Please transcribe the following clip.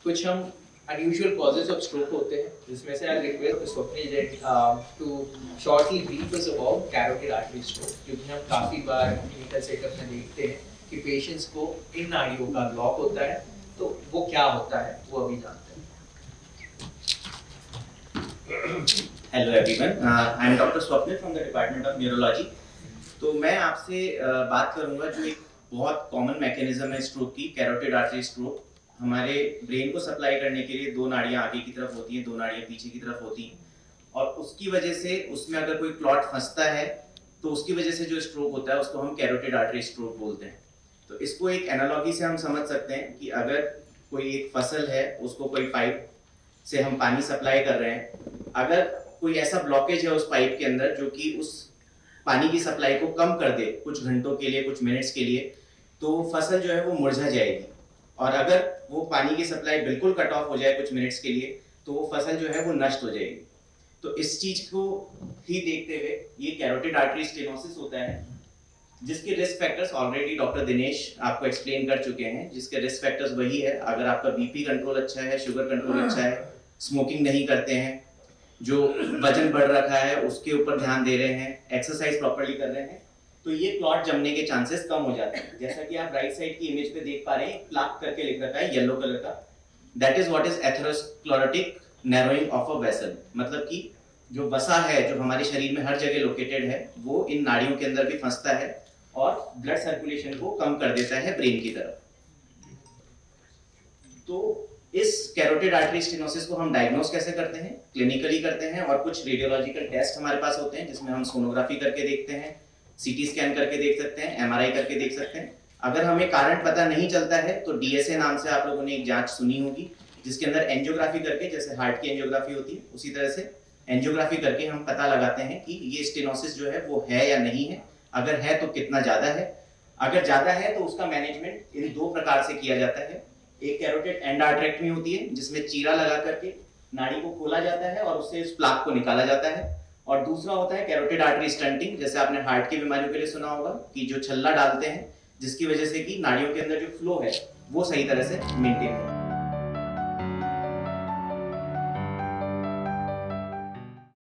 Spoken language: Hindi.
कुछ हम unusual causes of stroke होते हैं, जिसमें से I request Swapnil to shortly brief us about carotid artery stroke, क्योंकि हम काफ़ी बार क्लिनिकल सेटअप में देखते हैं कि पेशेंट्स को इन नाड़ियों का ब्लॉक होता है, तो वो क्या होता है वो अभी जानते हैं। Hello everyone, I am Dr. Swapnil from the Department of Neurology। तो मैं आपसे बात करूंगा जो एक बहुत कॉमन मैकेनिज्म है स्ट्रोक की, कैरोटिड आर्टरी स्ट्रोक। हमारे ब्रेन को सप्लाई करने के लिए दो नाड़ियां आगे की तरफ होती हैं, दो नाड़ियां पीछे की तरफ होती हैं, और उसकी वजह से उसमें अगर कोई क्लॉट फंसता है तो उसकी वजह से जो स्ट्रोक होता है उसको हम कैरोटिड आर्टरी स्ट्रोक बोलते हैं। तो इसको एक एनालॉजी से हम समझ सकते हैं कि अगर कोई एक फसल है, उसको कोई पाइप से हम पानी सप्लाई कर रहे हैं, अगर कोई ऐसा ब्लॉकेज है उस पाइप के अंदर जो कि उस पानी की सप्लाई को कम कर दे कुछ घंटों के लिए, कुछ मिनट्स के लिए, तो फसल जो है वो मुरझा जाएगी। और अगर वो पानी की सप्लाई बिल्कुल कट ऑफ हो जाए कुछ मिनट्स के लिए, तो वो फसल जो है वो नष्ट हो जाएगी। तो इस चीज को ही देखते हुए ये कैरोटिड आर्टरी स्टेनोसिस होता है, जिसके risk factors already doctor Dinesh आपको एक्सप्लेन कर चुके हैं। जिसके रिस्क फैक्टर्स वही है, अगर आपका बीपी कंट्रोल अच्छा है, शुगर कंट्रोल अच्छा है, स्मोकिंग नहीं करते हैं, जो वजन बढ़ रखा है उसके ऊपर ध्यान दे रहे हैं, एक्सरसाइज प्रॉपर्ली कर रहे हैं, तो ये क्लॉट जमने के चांसेस कम हो जाते हैं। जैसा कि आप राइट साइड की इमेज पे देख पा रहे हैं, प्लाक करके लिख रखा है येलो कलर का, that is what is atherosclerotic narrowing of a vessel. मतलब कि जो वसा है जो हमारे शरीर में हर जगह लोकेटेड है, वो इन नाड़ियों के अंदर भी फंसता है और ब्लड सर्कुलेशन को कम कर देता है ब्रेन की तरफ। तो इस कैरोटिड आर्टरी स्टेनोसिस को हम डायग्नोस कैसे करते हैं? क्लिनिकली करते हैं, और कुछ रेडियोलॉजिकल टेस्ट हमारे पास होते हैं जिसमें हम सोनोग्राफी करके देखते हैं, सीटी स्कैन करके देख सकते हैं, एमआरआई करके देख सकते हैं। अगर हमें कारण पता नहीं चलता है तो डीएसए नाम से आप लोगों ने एक जांच सुनी होगी, जिसके अंदर एंजियोग्राफी करके, जैसे हार्ट की एंजियोग्राफी होती है उसी तरह से एंजियोग्राफी करके हम पता लगाते हैं कि ये स्टेनोसिस जो है वो है या नहीं है। अगर है तो कितना ज्यादा है, अगर ज्यादा है तो उसका मैनेजमेंट इन दो प्रकार से किया जाता है। एक कैरोटिड एंडार्ट्रेक्टमी होती है, जिसमें चीरा लगा करके नाड़ी को खोला जाता है और उससे उस प्लाक को निकाला जाता है। और दूसरा होता है कैरोटिड आर्टरी स्टंटिंग, जैसे आपने हार्ट की बीमारियों के लिए सुना होगा कि जो छल्ला डालते हैं, जिसकी वजह से कि नाड़ियों के अंदर जो फ्लो है वो सही तरह से मेंटेन हो।